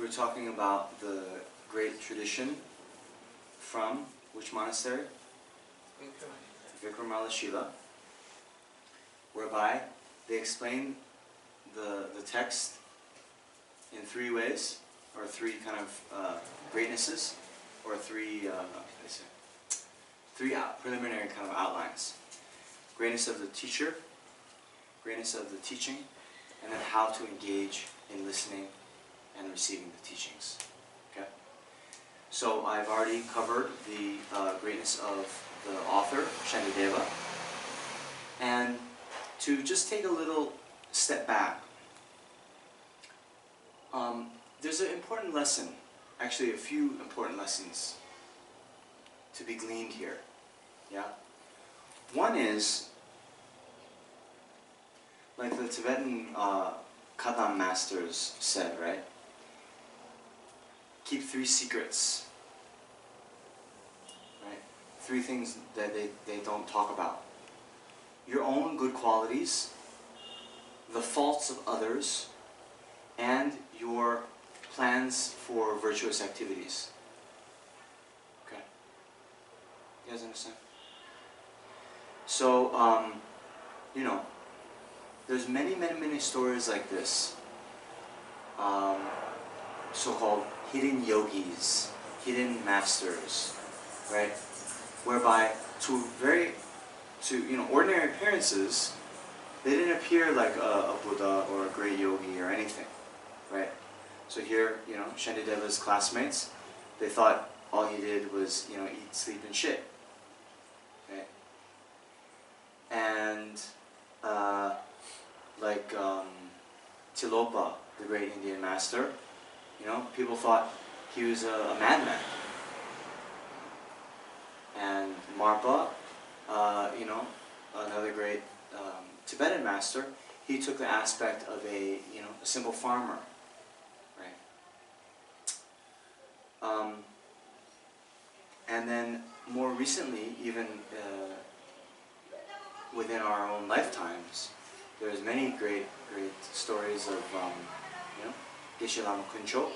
we're talking about the great tradition from which monastery? Vikramalashila, whereby they explain the text in three ways, or three kind of greatnesses, or three preliminary kind of outlines. Greatness of the teacher, greatness of the teaching, and then how to engage in listening and receiving the teachings. Okay? So I've already covered the greatness of the author, Shantideva. And to just take a little step back, there's an important lesson, actually a few important lessons to be gleaned here. Yeah? One is, like the Tibetan Kadam masters said, right? Keep three secrets. Right? Three things that they don't talk about. Your own good qualities, the faults of others, and your plans for virtuous activities. Okay? You guys understand? So, you know, there's many stories like this. So-called hidden yogis, hidden masters, right? Whereby to ordinary appearances, they didn't appear like a Buddha or a great yogi or anything, right? So here, Shantideva's classmates, they thought all he did was, eat, sleep, and shit, right? And Tilopa, the great Indian master, people thought he was a madman. And Marpa, another great Tibetan master, he took the aspect of a simple farmer, right? And then more recently, even within our own lifetimes, there's many great stories of Geshe Lama Kuncho,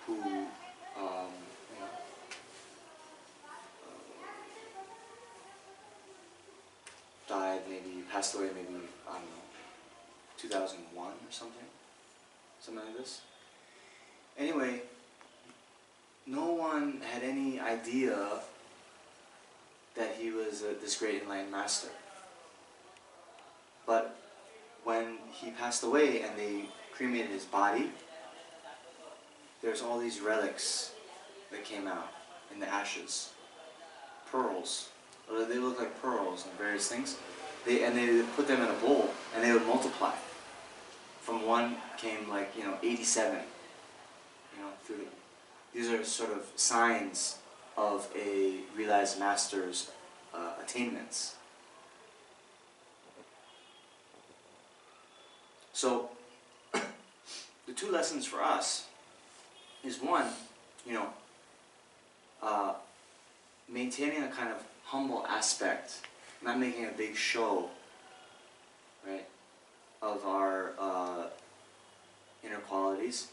who died, passed away maybe, I don't know, 2001 or something like this. Anyway, no one had any idea that he was this great enlightened master. But when he passed away and they cremated his body, there's all these relics that came out in the ashes. Pearls. They look like pearls and various things. They put them in a bowl and they would multiply. From one came 87. These are sort of signs of a realized master's attainments. So, the two lessons for us is one, maintaining a kind of humble aspect, not making a big show, right, of our inner qualities,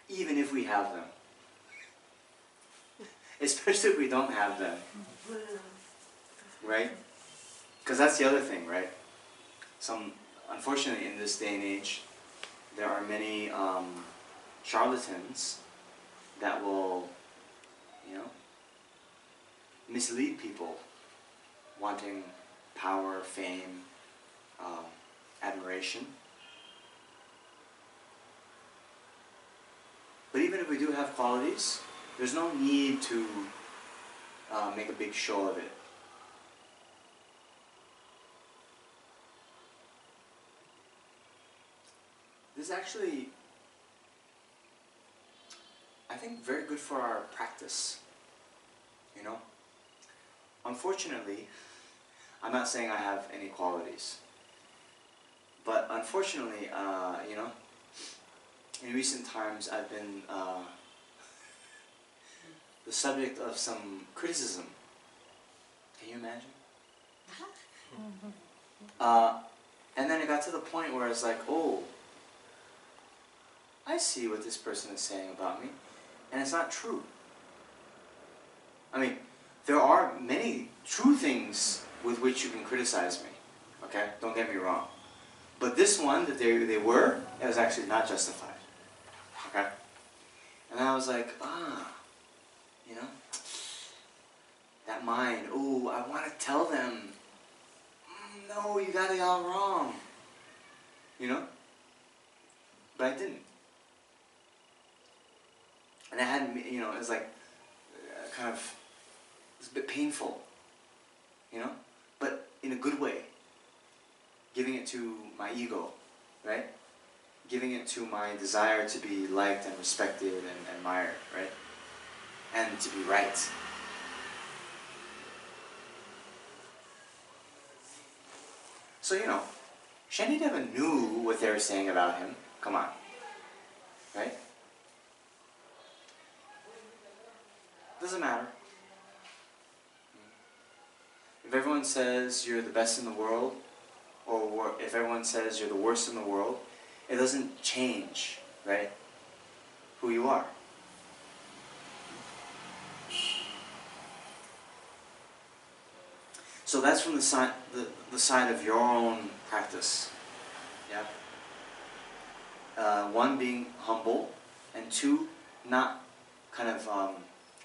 even if we have them. Especially if we don't have them, right? Because that's the other thing, right? Unfortunately, in this day and age, there are many charlatans that will, mislead people, wanting power, fame, admiration. But even if we do have qualities, there's no need to make a big show of it. This is actually, I think, very good for our practice. Unfortunately, I'm not saying I have any qualities, but unfortunately, in recent times I've been the subject of some criticism. Can you imagine? And then it got to the point where it's like, oh, I see what this person is saying about me, and it's not true. I mean, there are many true things with which you can criticize me, okay? Don't get me wrong. But this one, that they were, it was actually not justified, okay? And I was like, you know, that mind, oh, I want to tell them, no, you got it all wrong, you know? But I didn't. And I had, you know, it was like, kind of, it was a bit painful, you know? But in a good way. Giving it to my ego, right? Giving it to my desire to be liked and respected and admired, right? And to be right. So, you know, Shantideva knew what they were saying about him. Come on. Right? Doesn't matter. If everyone says you're the best in the world, or if everyone says you're the worst in the world, it doesn't change, right, who you are. So that's from the side of your own practice. Yeah. One, being humble, and two, not kind of,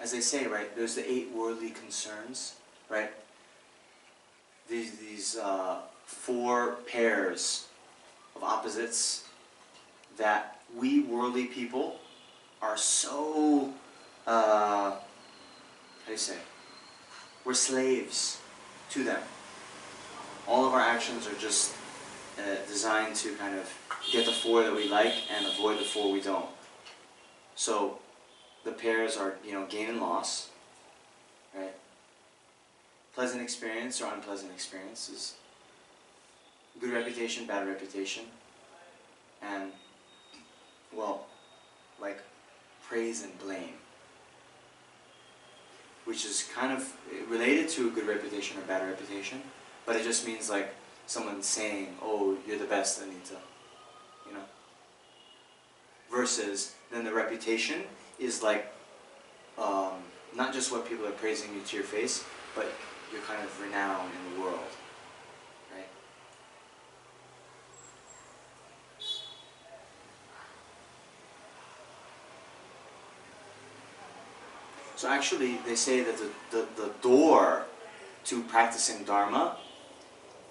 as they say, right, there's the 8 worldly concerns, right? These 4 pairs of opposites that we worldly people are so, how do you say, we're slaves to them. All of our actions are just designed to kind of get the 4 that we like and avoid the 4 we don't. So the pairs are, you know, gain and loss, right? Pleasant experience or unpleasant experiences. Good reputation, bad reputation. And, well, like praise and blame. Which is kind of related to a good reputation or bad reputation, but it just means like someone saying, oh, you're the best, Anita. You know? Versus, then the reputation is like, not just what people are praising you to your face, but you're kind of renowned in the world. Right? So actually, they say that the door to practicing Dharma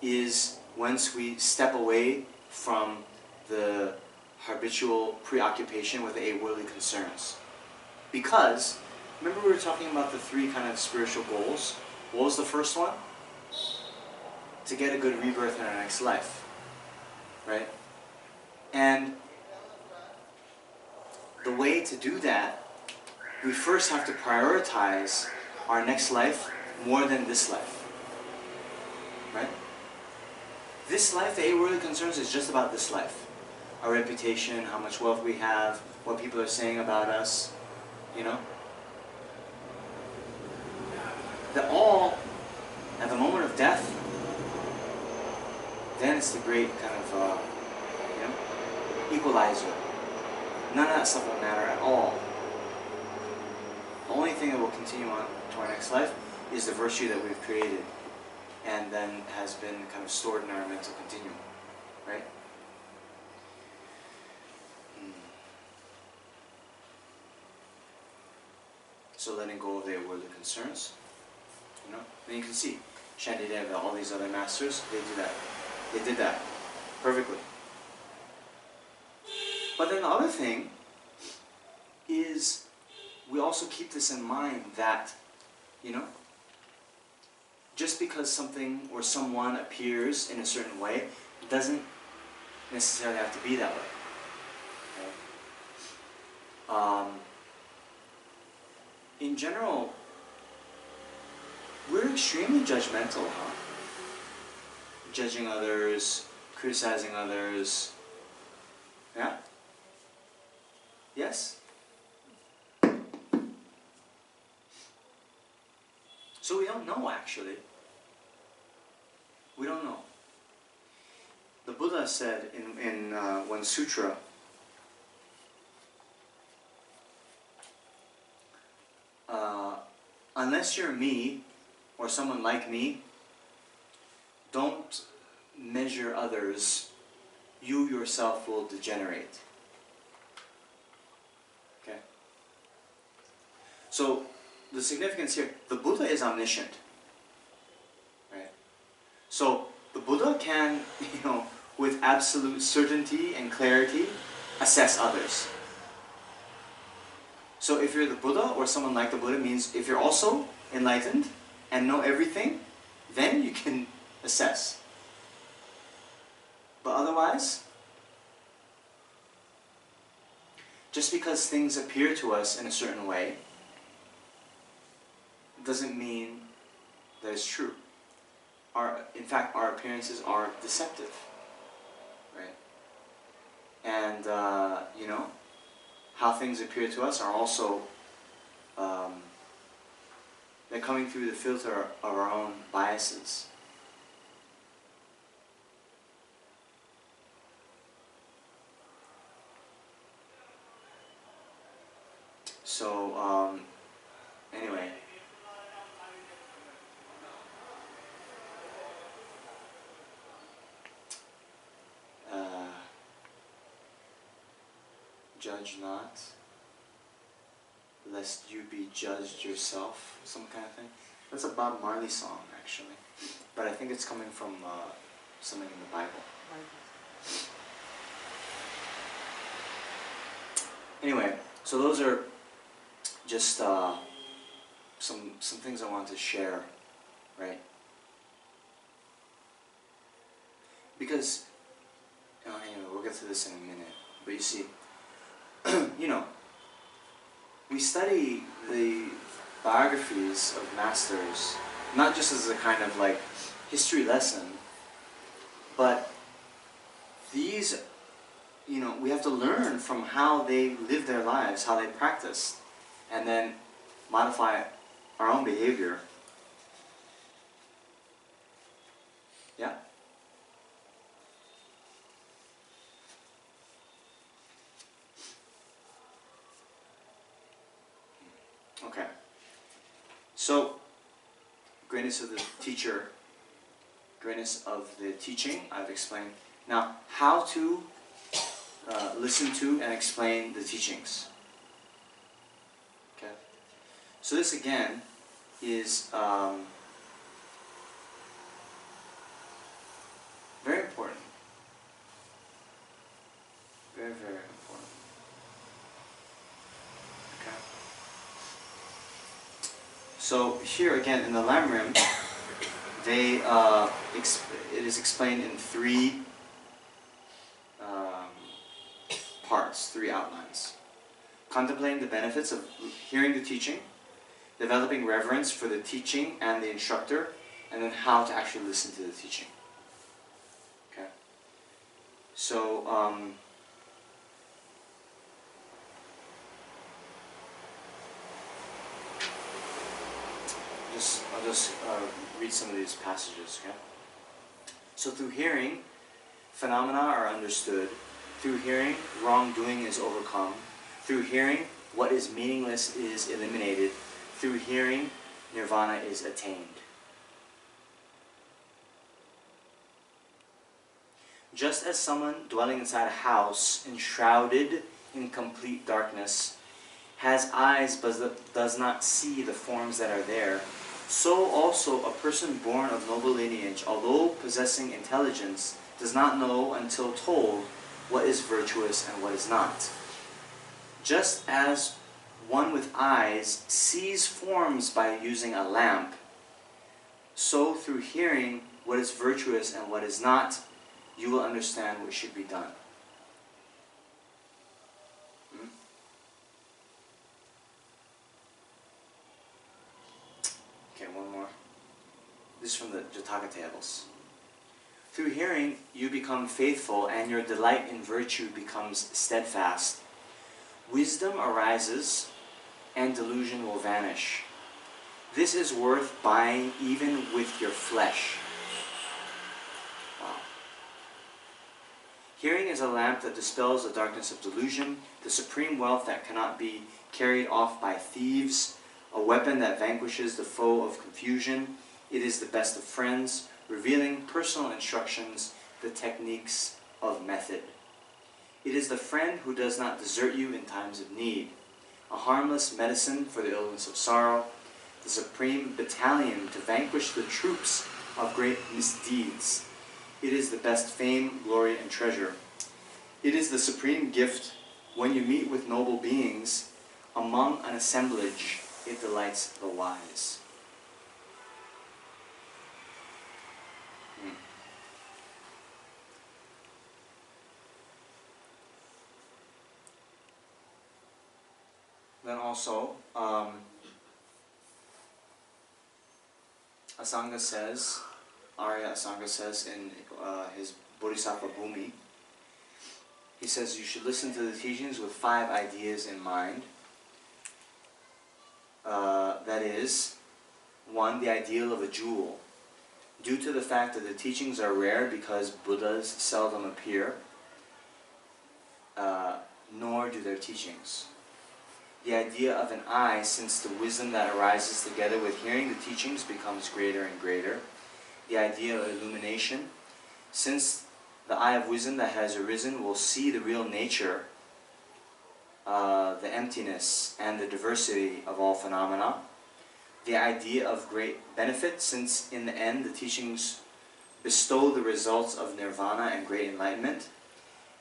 is once we step away from the habitual preoccupation with the 8 worldly concerns. Because, remember we were talking about the 3 kind of spiritual goals? What was the first one? To get a good rebirth in our next life. Right? And the way to do that, we first have to prioritize our next life more than this life. Right? This life, the 8 worldly concerns, is just about this life. Our reputation, how much wealth we have, what people are saying about us, you know? That all, at the moment of death, then it's the great kind of, you know, equalizer. None of that stuff will matter at all. The only thing that will continue on to our next life is the virtue that we've created and then has been kind of stored in our mental continuum. Right? So letting go of their worldly concerns, you know? Then you can see, Shantideva, all these other masters, they do that. They did that perfectly. But then the other thing is, we also keep this in mind that, you know, just because something or someone appears in a certain way, it doesn't necessarily have to be that way. Okay? In general, we're extremely judgmental, huh? Judging others, criticizing others. Yeah? Yes? So we don't know, actually. We don't know. The Buddha said in one sutra, unless you're me, or someone like me, don't measure others. You yourself will degenerate. Okay? So, the significance here, the Buddha is omniscient. Right? So, the Buddha can, with absolute certainty and clarity, assess others. So if you're the Buddha or someone like the Buddha, means if you're also enlightened and know everything, then you can assess. But otherwise, just because things appear to us in a certain way doesn't mean that it's true. In fact, our appearances are deceptive. Right? And, how things appear to us are also, they're coming through the filter of our own biases. So, anyway. Judge not, lest you be judged yourself, some kind of thing. That's a Bob Marley song, actually. But I think it's coming from something in the Bible. Anyway, so those are just some things I wanted to share, right? Because, we'll get to this in a minute, but you see, we study the biographies of masters, not just as a kind of like history lesson, but these, we have to learn from how they lived their lives, how they practiced, and then modify our own behavior. Yeah? Okay. So, greatness of the teacher, greatness of the teaching, I've explained. Now, how to listen to and explain the teachings. Okay. So this again is very important. Very, very important. Okay. So here again in the Lamrim, it is explained in three parts, three outlines. Contemplating the benefits of hearing the teaching, developing reverence for the teaching and the instructor, and then how to actually listen to the teaching. Okay. So, I'll just read some of these passages. Okay. So through hearing, phenomena are understood. Through hearing, wrongdoing is overcome. Through hearing, what is meaningless is eliminated. Through hearing, nirvana is attained. Just as someone dwelling inside a house, enshrouded in complete darkness, has eyes but does not see the forms that are there, so also a person born of noble lineage, although possessing intelligence, does not know until told what is virtuous and what is not. Just as one with eyes sees forms by using a lamp, so through hearing what is virtuous and what is not, you will understand what should be done. Okay, one more. This is from the Jataka tables. Through hearing, you become faithful, and your delight in virtue becomes steadfast. Wisdom arises, and delusion will vanish. This is worth buying even with your flesh. Wow. Hearing is a lamp that dispels the darkness of delusion, the supreme wealth that cannot be carried off by thieves, a weapon that vanquishes the foe of confusion. It is the best of friends, revealing personal instructions, the techniques of method. It is the friend who does not desert you in times of need, a harmless medicine for the illness of sorrow, the supreme battalion to vanquish the troops of great misdeeds. It is the best fame, glory, and treasure. It is the supreme gift when you meet with noble beings. Among an assemblage, it delights the wise. Then also, Asanga says, Arya Asanga says in his Bodhisattva Bhumi, he says you should listen to the teachings with 5 ideas in mind. That is, 1, the ideal of a jewel. Due to the fact that the teachings are rare because Buddhas seldom appear, nor do their teachings. The idea of an eye, since the wisdom that arises together with hearing the teachings becomes greater and greater. The idea of illumination, since the eye of wisdom that has arisen will see the real nature, the emptiness and the diversity of all phenomena. The idea of great benefit, since in the end the teachings bestow the results of nirvana and great enlightenment.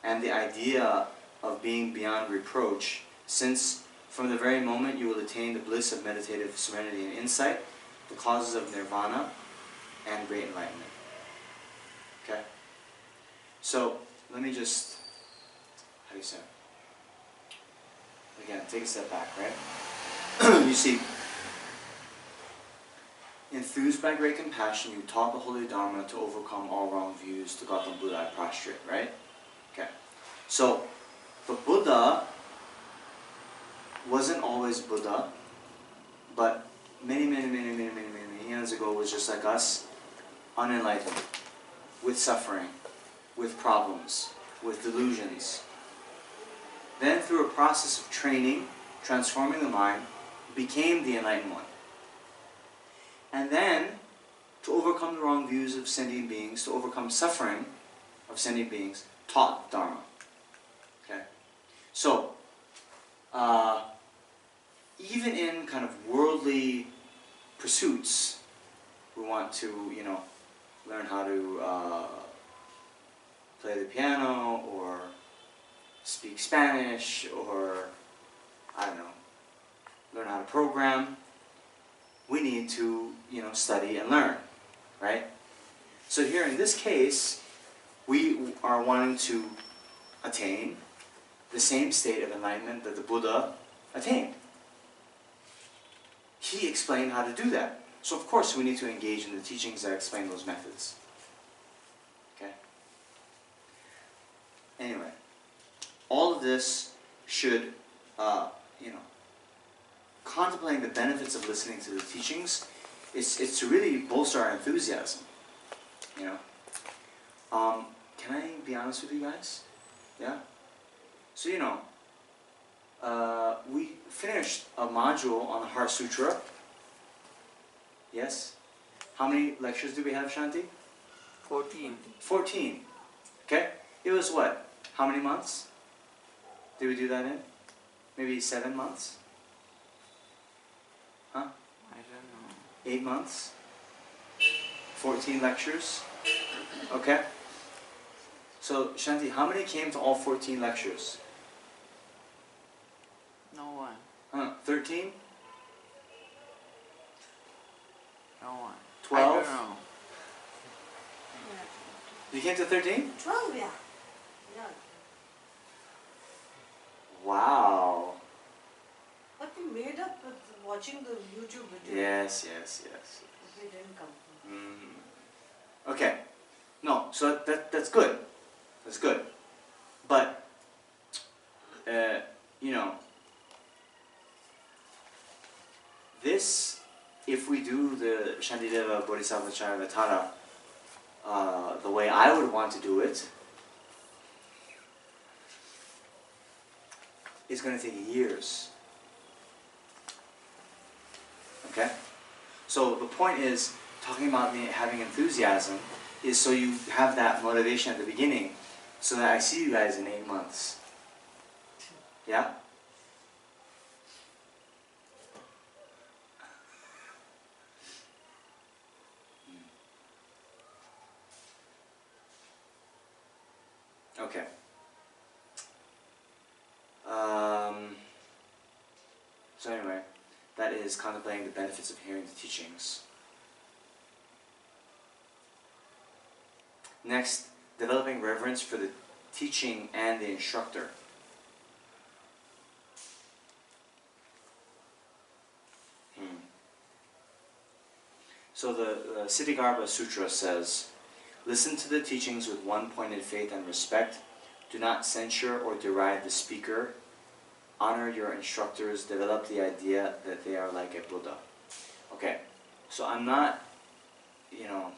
And the idea of being beyond reproach, since from the very moment you will attain the bliss of meditative serenity and insight, the causes of nirvana and great enlightenment. Okay? So, let me just, how do you say it? Again, take a step back, right? You see, enthused by great compassion, you taught the Holy Dharma to overcome all wrong views to Gautam Buddha I prostrate, right? Okay. So, the Buddha wasn't always Buddha, but many years ago was just like us, unenlightened, with suffering, with problems, with delusions. Then through a process of training, transforming the mind, became the enlightened one. And then, to overcome the wrong views of sentient beings, to overcome suffering of sentient beings, taught Dharma. Okay? So, even in kind of worldly pursuits, we want to, learn how to play the piano, or speak Spanish, or, I don't know, learn how to program. We need to, study and learn, right? So here in this case, we are wanting to attain the same state of enlightenment that the Buddha attained. He explained how to do that. So of course we need to engage in the teachings that explain those methods. Okay? Anyway, all of this should, contemplating the benefits of listening to the teachings, it's to really bolster our enthusiasm. Can I be honest with you guys? Yeah? So we finished a module on the Heart Sutra. Yes? How many lectures do we have, Shanti? 14. 14. Okay? It was what? How many months did we do that in? Maybe 7 months? Huh? I don't know. 8 months? 14 lectures? Okay? So, Shanti, how many came to all 14 lectures? No one. 13? No one. 12? I don't know. You came to 13? 12, yeah. Yeah. Wow. But we made up with watching the YouTube video. Yes. We didn't come. Okay. No, so that's good. That's good. But, this, if we do the Shantideva Bodhisattva Charyavatara the way I would want to do it, it's going to take years. So the point is, talking about having enthusiasm is so you have that motivation at the beginning, so that I see you guys in 8 months. Yeah? Okay. So anyway, that is contemplating the benefits of hearing the teachings. Next, developing reverence for the teaching and the instructor. So the Siddhigarbha Sutra says, listen to the teachings with one-pointed faith and respect. Do not censure or deride the speaker. Honor your instructors. Develop the idea that they are like a Buddha. Okay, so I'm not,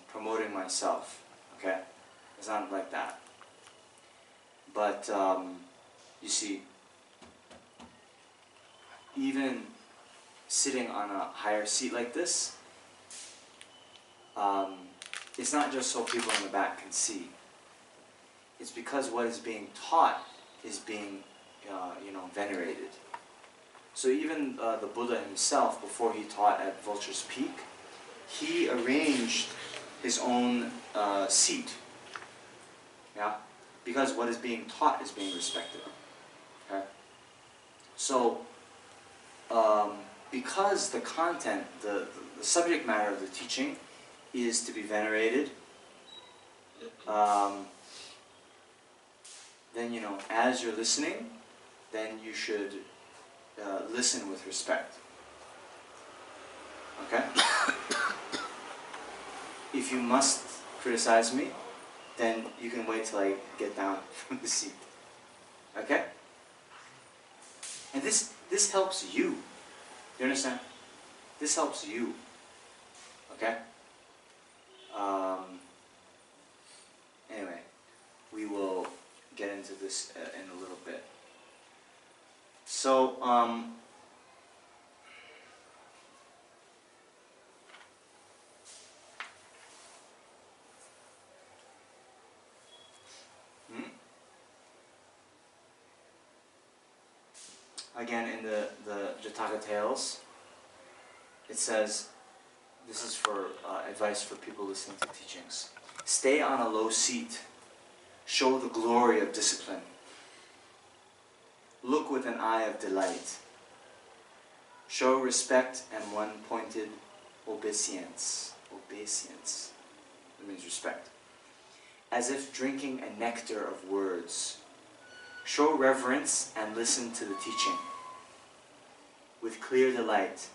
promoting myself. Okay, it's not like that. But you see, even sitting on a higher seat like this, it's not just so people in the back can see. It's because what is being taught is being, venerated. So even the Buddha himself, before he taught at Vulture's Peak, he arranged his own seat. Yeah, because what is being taught is being respected. Okay. So, because the content, the subject matter of the teaching is to be venerated, then as you're listening, then you should listen with respect. Okay? If you must criticize me, then you can wait till I get down from the seat. Okay? And this helps you. You understand? This helps you. Okay? Anyway, we will get into this in a little bit. So, again, in the Jataka Tales, it says, this is for advice for people listening to teachings. Stay on a low seat. Show the glory of discipline. Look with an eye of delight. Show respect and one-pointed obeisance. Obeisance. That means respect. As if drinking a nectar of words. Show reverence and listen to the teaching. With clear delight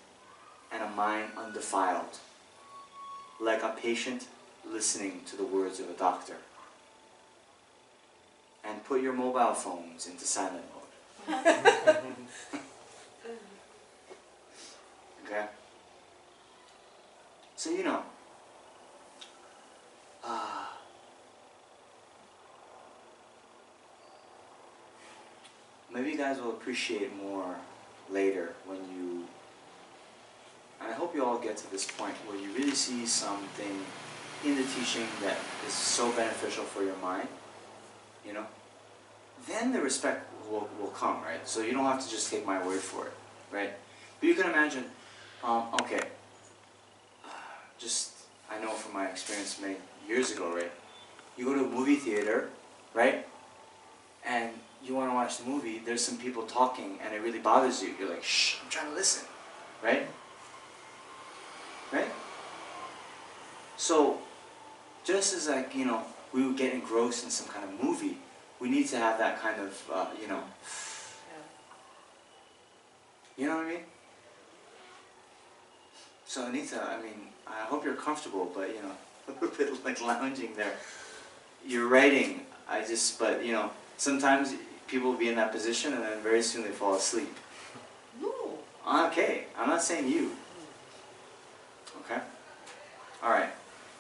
and a mind undefiled. Like a patient listening to the words of a doctor. And put your mobile phones into silent mode. Okay? So maybe you guys will appreciate more later when you, and I hope you all get to this point where you really see something in the teaching that is so beneficial for your mind, then the respect will come, right? So you don't have to just take my word for it, right? But you can imagine, okay, I know from my experience many years ago, right? You go to a movie theater, right? And you want to watch the movie, there's some people talking and it really bothers you. You're like, shh, I'm trying to listen, right? Right? So, just as we would get engrossed in some kind of movie, we need to have that kind of, you know what I mean? So Anita, I hope you're comfortable, but a little bit like lounging there. You're writing, but sometimes people will be in that position and then very soon they fall asleep. No. Okay, I'm not saying you. Okay? Alright,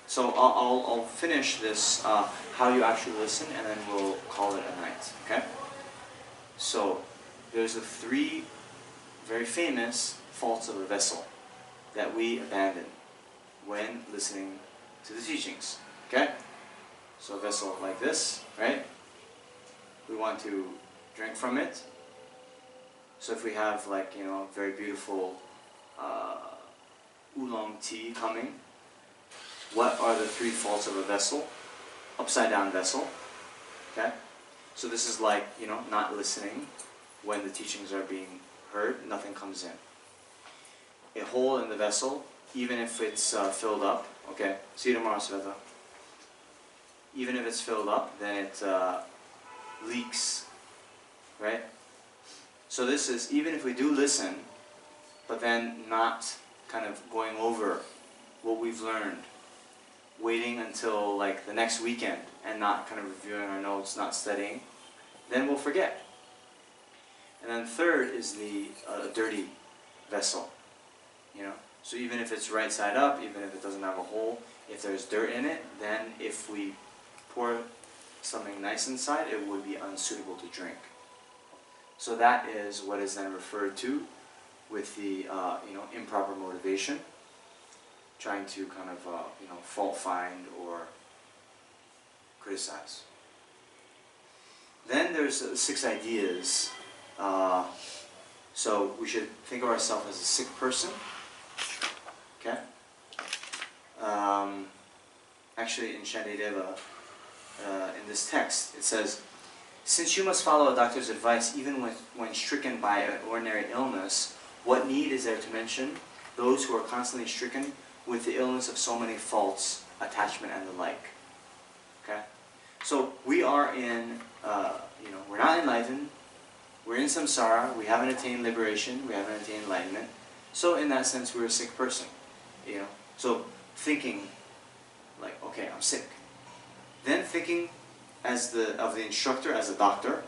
so I'll finish this, how you actually listen, and then we'll call it a night, okay? So, there's the 3 very famous faults of a vessel that we abandon. when listening to the teachings. Okay? So a vessel like this, right? We want to drink from it. So if we have like, you know, very beautiful oolong tea coming, what are the 3 faults of a vessel? Upside down vessel. Okay? So this is like, you know, not listening when the teachings are being heard, nothing comes in. A hole in the vessel, even if it's filled up, okay? See you tomorrow, Sveta. Even if it's filled up, then it leaks, right? So this is, even if we do listen, but then not kind of going over what we've learned, waiting until like the next weekend and not kind of reviewing our notes, not studying, then we'll forget. And then third is the dirty vessel, you know. So even if it's right side up, even if it doesn't have a hole, if there's dirt in it, then if we pour something nice inside, it would be unsuitable to drink. So that is what is then referred to with the you know, improper motivation, trying to kind of you know, fault find or criticize. Then there's 6 ideas. So we should think of ourselves as a sick person. Okay? Actually, in Shantideva, in this text, it says, "Since you must follow a doctor's advice even when stricken by an ordinary illness, what need is there to mention those who are constantly stricken with the illness of so many faults, attachment, and the like?" Okay? So we are in, you know, we're not enlightened, we're in samsara, we haven't attained liberation, we haven't attained enlightenment. So in that sense, we're a sick person, you know. So thinking like, okay, I'm sick. Then thinking of the instructor as a doctor,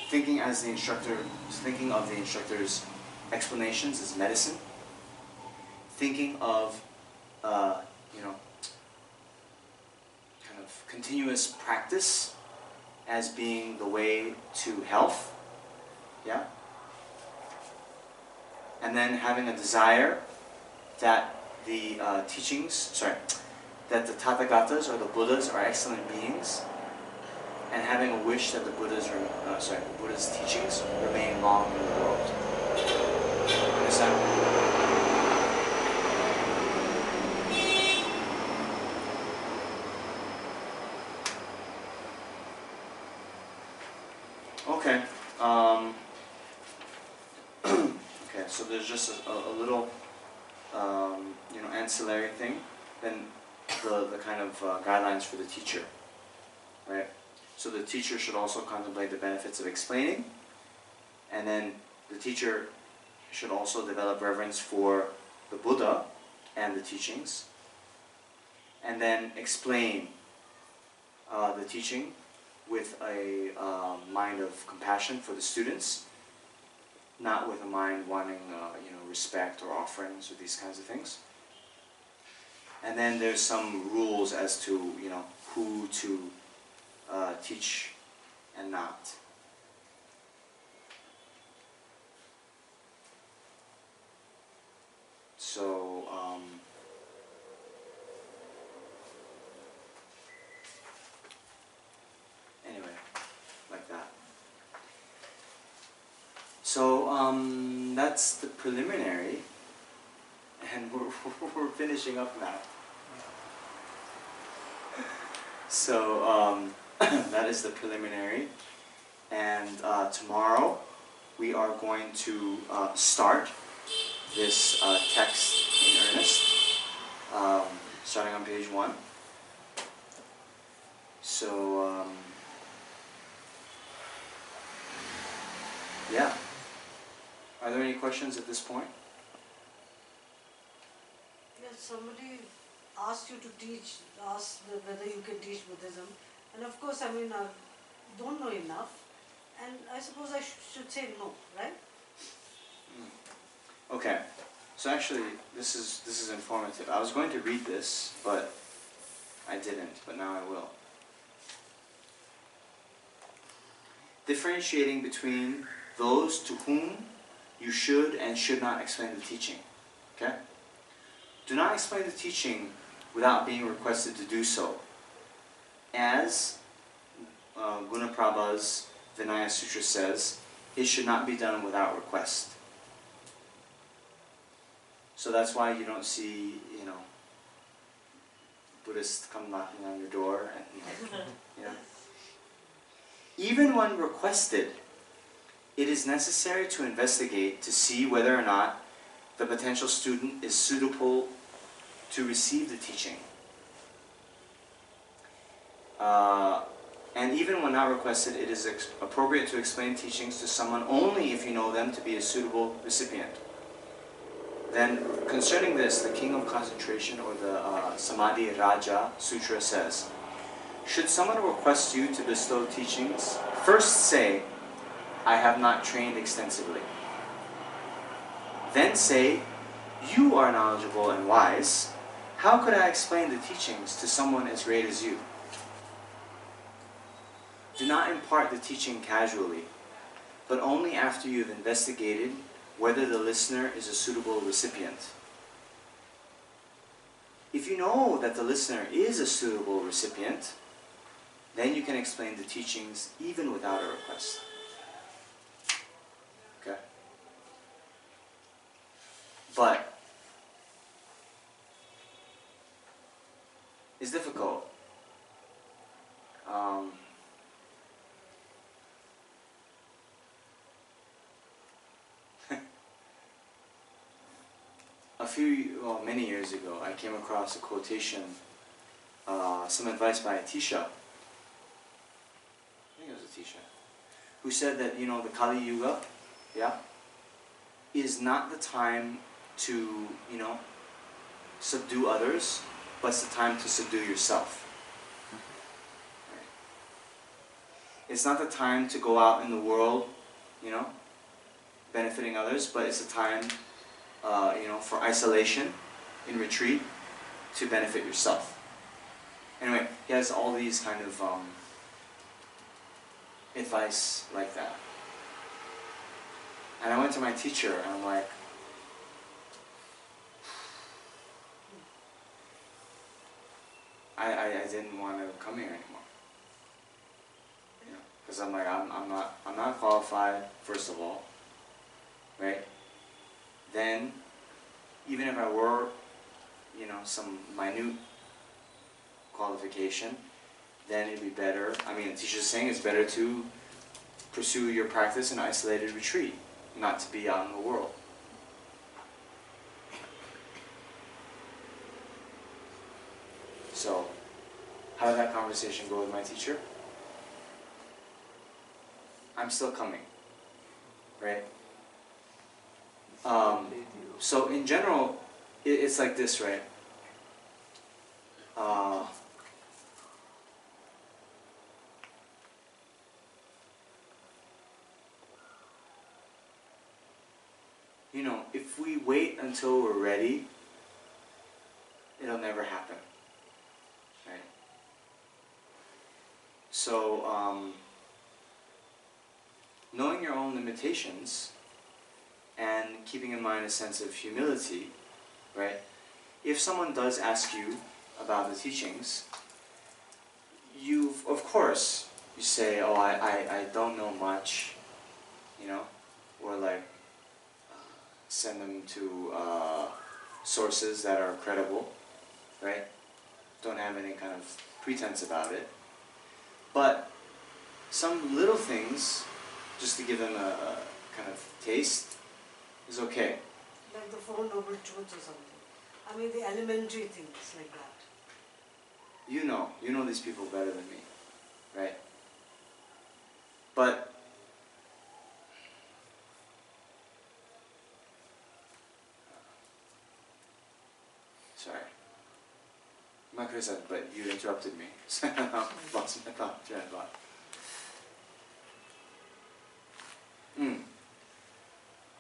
thinking of the instructor's explanations as medicine, thinking of, you know, kind of continuous practice as being the way to health, yeah? And then having a desire that the that the Tathagatas or the Buddhas are excellent beings, and having a wish that the Buddha's teachings remain long in the world. Understand? Okay. Okay. So there's just a little, you know, ancillary thing. Then the kind of guidelines for the teacher, right? So the teacher should also contemplate the benefits of explaining, and then the teacher should also develop reverence for the Buddha and the teachings, and then explain the teaching with a mind of compassion for the students, not with a mind wanting you know, respect or offerings or these kinds of things. And then there's some rules as to, you know, who to teach and not. So, anyway, like that. So, that's the preliminary, and we're finishing up now. So, that is the preliminary, and tomorrow we are going to start this text in earnest, starting on page 1. So, yeah. Are there any questions at this point? Yes, somebody asked you to teach, asked whether you can teach Buddhism. And of course, I mean, I don't know enough. And I suppose I should say no, right? Okay. So actually, this is informative. I was going to read this, but I didn't, but now I will. Differentiating between those to whom you should and should not explain the teaching. Okay? do not explain the teaching without being requested to do so. As Gunaprabha's Vinaya Sutra says, it should not be done without request. So that's why you don't see, Buddhists come knocking on your door and Even when requested, it is necessary to investigate to see whether or not the potential student is suitable to receive the teaching. And even when not requested, it is appropriate to explain teachings to someone only if you know them to be a suitable recipient. Then, concerning this, the King of Concentration, or the Samadhi Raja Sutra says, should someone request you to bestow teachings, first say, I have not trained extensively. Then say, you are knowledgeable and wise. How could I explain the teachings to someone as great as you? Do not impart the teaching casually, but only after you have investigated whether the listener is a suitable recipient. If you know that the listener is a suitable recipient, then you can explain the teachings even without a request. Okay? But it's difficult. Many years ago, I came across a quotation, some advice by a Tisha. I think it was a Tisha, who said that, the Kali Yuga, is not the time to, subdue others, but it's the time to subdue yourself. Right? It's not the time to go out in the world, benefiting others, but it's a time for isolation, in retreat, to benefit yourself. Anyway, he has all these kind of advice like that. And I went to my teacher and I'm like, I didn't want to come here anymore. Because I'm like, I'm not qualified, first of all, right? Then, even if I were, some minute qualification, then it'd be better. I mean, the teacher's saying it's better to pursue your practice in isolated retreat, not to be out in the world. So, how did that conversation go with my teacher? I'm still coming, right? So in general, it's like this, right? If we wait until we're ready, it'll never happen, right? So, knowing your own limitations and keeping in mind a sense of humility, right? If someone does ask you about the teachings, of course, you say, oh, I don't know much, or like, send them to sources that are credible, right? Don't have any kind of pretense about it. But some little things, just to give them a kind of taste, is okay. Like the Four Noble Truths or something. I mean, the elementary things like that. You know these people better than me, right? But sorry, I'm not criticizing, but you interrupted me, so I lost my thought.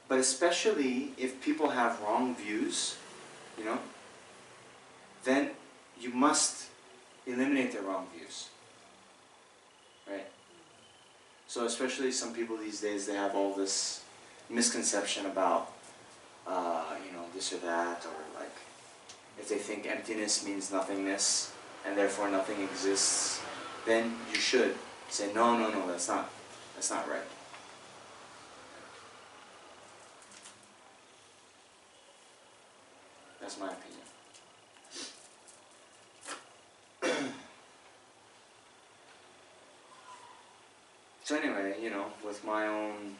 But especially if people have wrong views, then you must eliminate their wrong views, right? So especially some people these days, they have all this misconception about, this or that, or like, if they think emptiness means nothingness and therefore nothing exists, then you should say, no, no, no, that's not right. That's my opinion. So anyway, with my own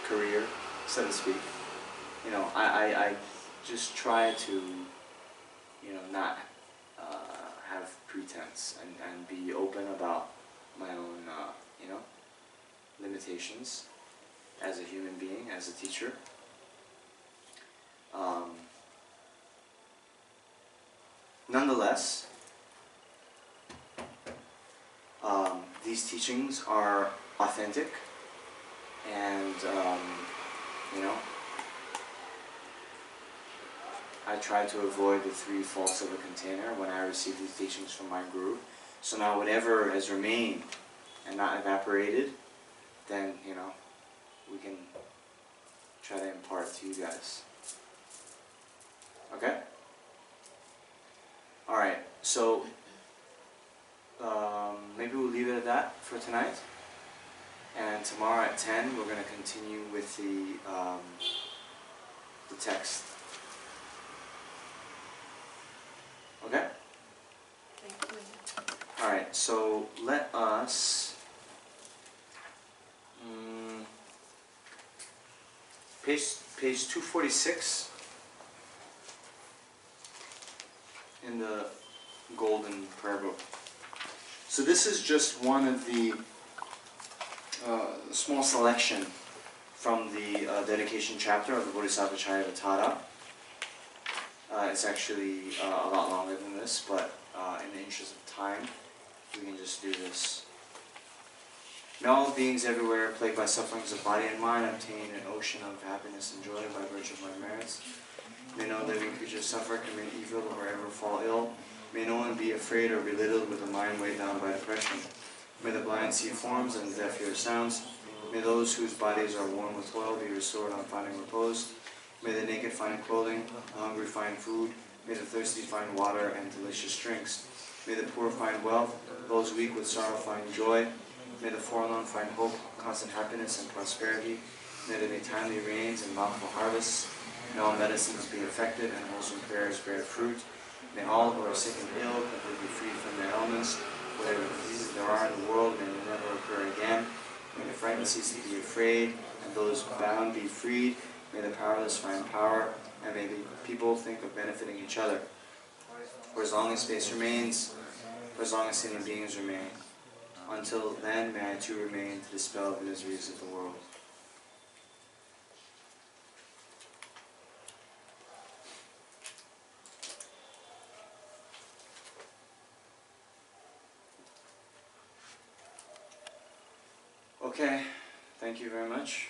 career, so to speak, I just try to, not have pretense and be open about my own, limitations as a human being, as a teacher. Nonetheless, these teachings are authentic, and I try to avoid the three faults of a container when I receive these teachings from my guru. So now whatever has remained and not evaporated, then we can try to impart to you guys. Okay? Alright, so maybe we'll leave it at that for tonight. And tomorrow at 10, we're going to continue with the text. Okay? Thank you. Alright, so let us... page 246 in the Golden Prayer Book. So this is just one of the small selection from the dedication chapter of the Bodhisattva Charyavatara. It's actually a lot longer than this, but in the interest of time, we can just do this. May all beings everywhere, plagued by sufferings of body and mind, obtain an ocean of happiness and joy by virtue of my merits. May no living creature suffer, commit evil, or ever fall ill. May no one be afraid or belittled with a mind weighed down by depression. May the blind see forms and the deaf hear sounds. May those whose bodies are worn with toil be restored on finding repose. May the naked find clothing, the hungry find food. May the thirsty find water and delicious drinks. May the poor find wealth, those weak with sorrow find joy. May the forlorn find hope, constant happiness and prosperity. May there be timely rains and bountiful harvests. May all medicines be effective and wholesome prayers bear fruit. May all who are sick and ill completely be freed from their ailments. Whatever diseases there are in the world may they never occur again. May the frightened cease to be afraid, and those bound be freed. May the powerless find power, and may the people think of benefiting each other. For as long as space remains, for as long as human beings remain, until then may I too remain to dispel the miseries of the world. Okay, thank you very much.